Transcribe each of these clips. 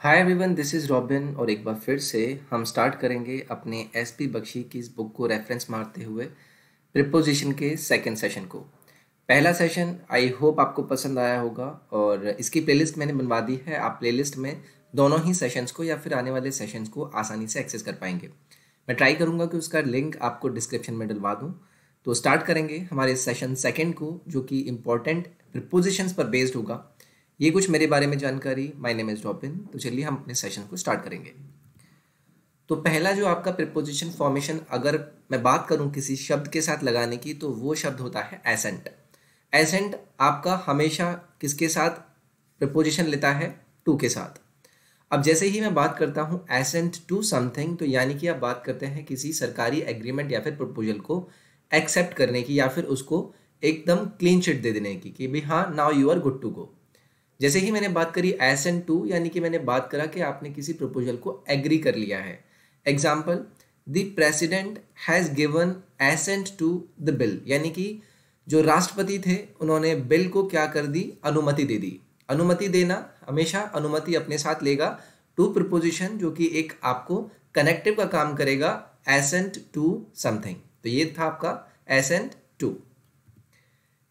Hi everyone, this is robin और एक बार फिर से हम स्टार्ट करेंगे अपने एसपी बख्शी की इस बुक को रेफरेंस मारते हुए प्रिपोजिशन के सेकंड सेशन को। पहला सेशन आई होप आपको पसंद आया होगा और इसकी प्लेलिस्ट मैंने बनवा दी है। आप प्लेलिस्ट में दोनों ही सेशंस को या फिर आने वाले सेशंस को आसानी से एक्सेस कर पाएंगे। मैं ट्राई करूँगा कि उसका लिंक आपको डिस्क्रिप्शन में डलवा दूँ। तो स्टार्ट करेंगे हमारे सेशन सेकंड को, जो कि इम्पोर्टेंट प्रिपोजिशंस पर बेस्ड होगा। ये कुछ मेरे बारे में जानकारी। My name is robin. तो चलिए हम अपने सेशन को स्टार्ट करेंगे। तो पहला जो आपका प्रिपोजिशन फॉर्मेशन, अगर मैं बात करूं किसी शब्द के साथ लगाने की, तो वो शब्द होता है एसेंट। एसेंट आपका हमेशा किसके साथ प्रिपोजिशन लेता है? टू के साथ। अब जैसे ही मैं बात करता हूं एसेंट टू समथिंग, तो यानी कि आप बात करते हैं किसी सरकारी एग्रीमेंट या फिर प्रपोजल को एक्सेप्ट करने की, या फिर उसको एकदम क्लीन चिट दे देने की कि भाई हाँ, now you are good to go. जैसे ही मैंने बात करी एसेंट टू, यानी कि मैंने बात करा कि आपने किसी प्रपोजल को एग्री कर लिया है। Example, the president has given assent to the bill, यानी कि जो राष्ट्रपति थे उन्होंने बिल को क्या कर दी? अनुमति दे दी। अनुमति देना हमेशा अनुमति अपने साथ लेगा टू प्रपोजिशन, जो कि एक आपको कनेक्टिव का काम करेगा एसेंट टू समथिंग। तो ये था आपका एसेंट टू।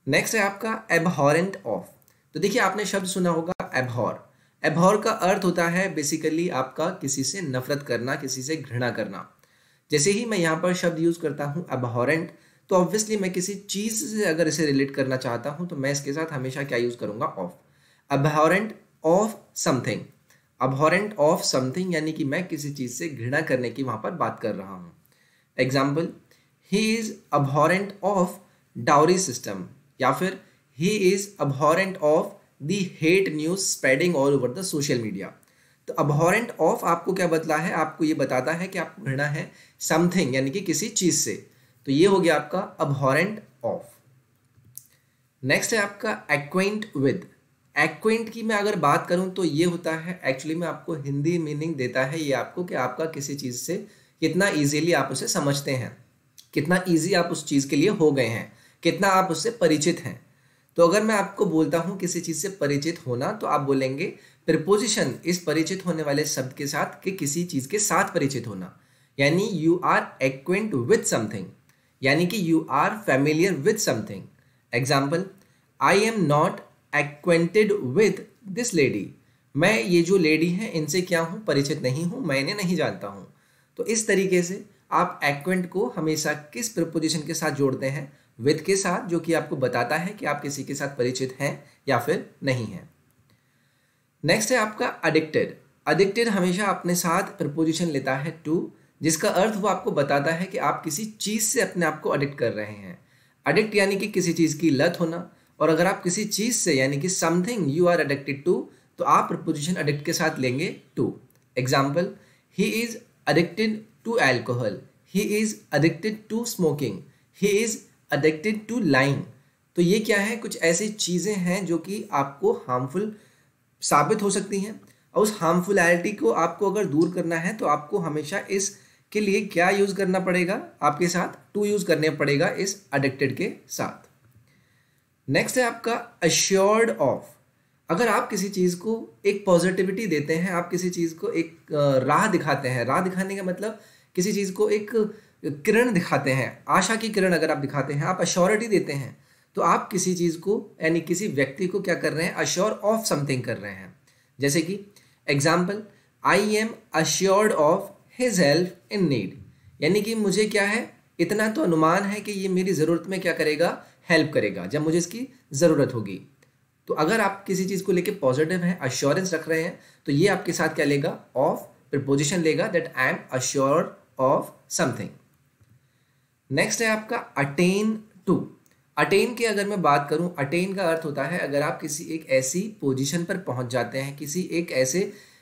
नेक्स्ट है आपका एबहॉरेंट ऑफ। तो देखिए, आपने शब्द सुना होगा एबहॉर। एबहॉर का अर्थ होता है बेसिकली आपका किसी से नफरत करना, किसी से घृणा करना। जैसे ही मैं यहाँ पर शब्द यूज करता हूँ एबहॉरेंट, तो ऑब्वियसली मैं किसी चीज से अगर इसे रिलेट करना चाहता हूँ तो मैं इसके साथ हमेशा क्या यूज करूंगा? Of. Abhorrent of something. Abhorrent of something यानी कि मैं किसी चीज से घृणा करने की वहां पर बात कर रहा हूँ। Example, he is abhorrent of dowry system, या फिर he is abhorrent of the hate news spreading all over the social media। तो abhorrent of आपको क्या बतला है? आपको ये बताता है कि आपको घृणा है something यानी कि किसी चीज से। तो ये हो गया आपका abhorrent of। नेक्स्ट है आपका acquaint with। acquaint की मैं अगर बात करूं तो ये होता है, एक्चुअली में आपको हिंदी मीनिंग देता है ये आपको कि आपका किसी चीज से कितना इजीली आप उसे समझते हैं, कितना इजी आप उस चीज के लिए हो गए हैं, कितना आप उससे परिचित हैं। तो अगर मैं आपको बोलता हूं किसी चीज से परिचित होना, तो आप बोलेंगे प्रिपोजिशन इस परिचित होने वाले शब्द के साथ कि किसी चीज के साथ परिचित होना, यानी you are acquaint with something, यानी कि you are familiar with something. Example, I am not acquainted with this lady. मैं ये जो लेडी है इनसे क्या हूं? परिचित नहीं हूं, मैं इन्हें नहीं जानता हूं। तो इस तरीके से आप एक्वेंट को हमेशा किस प्रिपोजिशन के साथ जोड़ते हैं? विथ के साथ, जो कि आपको बताता है कि आप किसी के साथ परिचित हैं या फिर नहीं हैं। नेक्स्ट है आपका अडिक्टेड। अडिक्टेड हमेशा अपने साथ प्रपोजिशन लेता है टू, जिसका अर्थ वो आपको बताता है कि आप किसी चीज से अपने आप को अडिक्ट कर रहे हैं। अडिक्ट यानी कि किसी चीज की लत होना, और अगर आप किसी चीज से यानी कि something you are addicted to, तो आप प्रपोजिशन अडिक्ट के साथ लेंगे to. Example, he is addicted to alcohol, he is addicted to smoking, he is addicted to lying. तो ये क्या है? कुछ ऐसी चीजें हैं जो कि आपको हार्मफुल साबित हो सकती हैं, और उस हार्मफुलैलिटी को आपको अगर दूर करना है तो आपको हमेशा इसके लिए क्या यूज करना पड़ेगा? आपके साथ टू यूज करने पड़ेगा इस अडिक्टेड के साथ। नेक्स्ट है आपका अश्योर्ड ऑफ। अगर आप किसी चीज को एक पॉजिटिविटी देते हैं, आप किसी चीज को एक राह दिखाते हैं, राह दिखाने का मतलब किसी चीज को एक किरण दिखाते हैं, आशा की किरण अगर आप दिखाते हैं, आप अश्योरिटी देते हैं, तो आप किसी चीज को यानी किसी व्यक्ति को क्या कर रहे हैं? अश्योर ऑफ समथिंग कर रहे हैं। जैसे कि example, I M assured of his help in need, यानी कि मुझे क्या है? इतना तो अनुमान है कि ये मेरी जरूरत में क्या करेगा? हेल्प करेगा जब मुझे इसकी जरूरत होगी। तो अगर आप किसी चीज को लेके पॉजिटिव हैं, अश्योरेंस रख रहे हैं, तो ये आपके साथ क्या लेगा? ऑफ प्रिपोजिशन लेगा, that I am assured of something. Next है आपका अटेन टू। अटेन की अगर मैं बात करूं, अटेन का अर्थ होता है अगर आप किसी एक ऐसी पोजीशन पर पहुंच जाते हैं, किसी एक ऐसे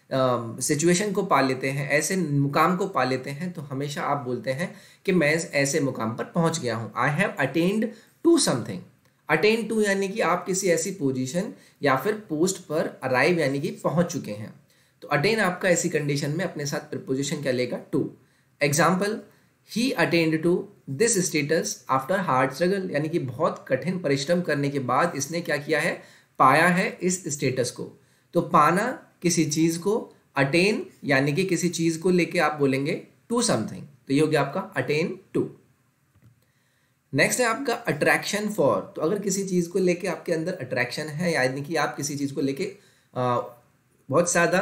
सिचुएशन को पा लेते हैं, ऐसे मुकाम को पा लेते हैं, तो हमेशा आप बोलते हैं कि मैं ऐसे मुकाम पर पहुंच गया हूं। I have attend to something. Attain to यानी कि आप किसी ऐसी पोजीशन या फिर पोस्ट पर अराइव यानी कि पहुंच चुके हैं। तो अटेन आपका ऐसी कंडीशन में अपने साथ प्रिपोजिशन क्या लेगा? To. Example, he attend to this status after hard struggle, यानी कि बहुत कठिन परिश्रम करने के बाद इसने क्या किया है? पाया है इस स्टेटस को। तो पाना किसी चीज को, अटेन यानी कि किसी चीज को लेके आप बोलेंगे टू समथिंग, तो ये हो गया आपका अटेन टू। नेक्स्ट है आपका अट्रैक्शन फॉर। तो अगर किसी चीज को लेके आपके अंदर अट्रैक्शन है, यानी कि आप किसी चीज को लेके बहुत ज़्यादा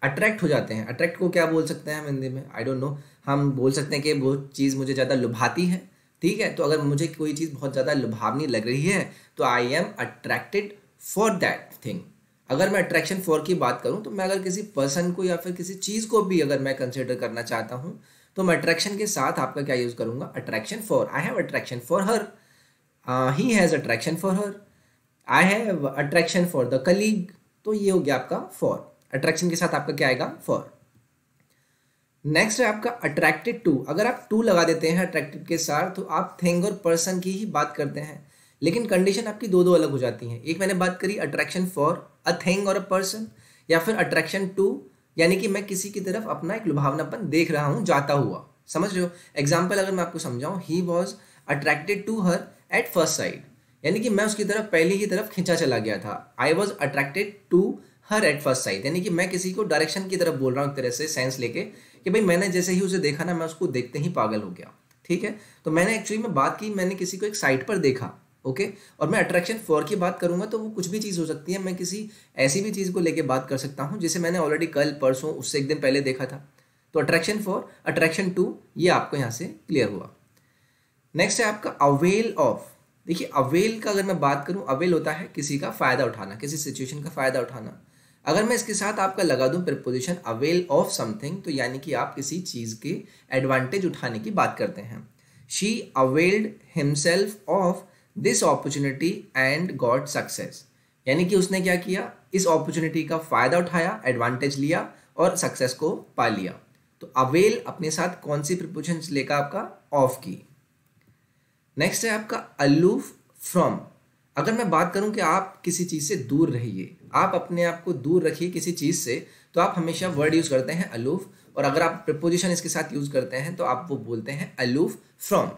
अट्रैक्ट हो जाते हैं। अट्रैक्ट को क्या बोल सकते हैं हम हिंदी में, आई डोंट नो। हम बोल सकते हैं कि वो चीज़ मुझे ज़्यादा लुभाती है, ठीक है। तो अगर मुझे कोई चीज़ बहुत ज़्यादा लुभावनी लग रही है तो I am attracted for that thing. अगर मैं अट्रैक्शन फॉर की बात करूं तो मैं अगर किसी पर्सन को या फिर किसी चीज़ को भी अगर मैं कंसिडर करना चाहता हूं तो मैं अट्रैक्शन के साथ आपका क्या यूज़ करूंगा, attraction for. I have attraction for her, he has attraction for her, I have attraction for the colleague. तो ये हो गया आपका फॉर। अट्रैक्शन के साथ आपका क्या आएगा, फॉर। नेक्स्ट है आपका अट्रैक्टेड टू। अगर आप टू लगा देते हैं अट्रैक्टेड के साथ तो आप थिंग और पर्सन की ही बात करते हैं, लेकिन कंडीशन आपकी दो अलग हो जाती हैं। एक मैंने बात करी अट्रैक्शन फॉर अ थिंग और अ पर्सन, या फिर अट्रैक्शन टू यानी कि मैं किसी की तरफ अपना एक लुभावनापन देख रहा हूँ जाता हुआ, समझ रहे हो। एग्जाम्पल अगर मैं आपको समझाऊँ, he was attracted to her at first sight, यानी कि मैं उसकी तरफ पहले ही तरफ खिंचा चला गया था। I was attracted to her at first sight, यानी कि मैं किसी को डायरेक्शन की तरफ बोल रहा हूँ एक तरह से, सेंस लेके कि भाई मैंने जैसे ही उसे देखा ना, मैं उसको देखते ही पागल हो गया, ठीक है। तो मैंने एक्चुअली में बात की, मैंने किसी को एक साइट पर देखा, ओके। और मैं अट्रैक्शन फॉर की बात करूंगा तो वो कुछ भी चीज़ हो सकती है। मैं किसी ऐसी भी चीज़ को लेके बात कर सकता हूँ जिसे मैंने ऑलरेडी कल परसों उससे एक दिन पहले देखा था। तो अट्रैक्शन फॉर, अट्रैक्शन टू, ये आपको यहाँ से क्लियर हुआ। नेक्स्ट है आपका अवेल ऑफ। देखिए अवेल का अगर मैं बात करूं, अवेल होता है किसी का फायदा उठाना, किसी सिचुएशन का फायदा उठाना। अगर मैं इसके साथ आपका लगा दूं प्रीपोजिशन अवेल ऑफ समथिंग, तो यानी कि आप किसी चीज के एडवांटेज उठाने की बात करते हैं। She availed himself of this opportunity and got success, यानी कि उसने क्या किया, इस अपॉर्चुनिटी का फायदा उठाया, एडवांटेज लिया और सक्सेस को पा लिया। तो अवेल अपने साथ कौन सी प्रीपोजिशन लेकर आपका, ऑफ की। नेक्स्ट है आपका अलूफ फ्रॉम। अगर मैं बात करूं कि आप किसी चीज़ से दूर रहिए, आप अपने आप को दूर रखिए किसी चीज़ से, तो आप हमेशा वर्ड यूज़ करते हैं अलूफ। और अगर आप प्रीपोजिशन इसके साथ यूज़ करते हैं तो आप वो बोलते हैं अलूफ फ्रॉम,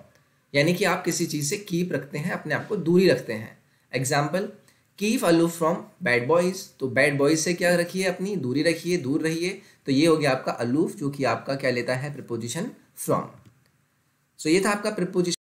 यानी कि आप किसी चीज़ से कीप रखते हैं, अपने आप को दूरी रखते हैं। Example, keep aloof from bad boys. तो बैड बॉयज़ से क्या रखिए, अपनी दूरी रखिए, दूर रहिए। तो ये हो गया आपका अलूफ, जो कि आपका क्या लेता है, प्रीपोजिशन फ्रॉम। सो ये था आपका प्रीपोजिशन